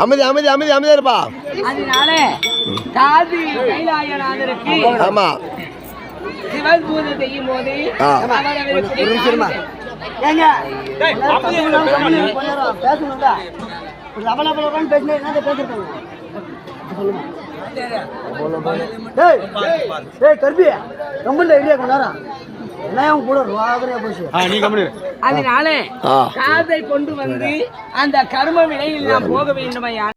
அமைதி அமைதி அமைதி அமைதியா இருப்பா. அதனால காதி கைலாயநாதருக்கு ஆமா சிவன் பூஜை செய்யும் போது அதனால காதை கொண்டு வந்து அந்த கர்ம வினையில் நாம் போக வேண்டுமையா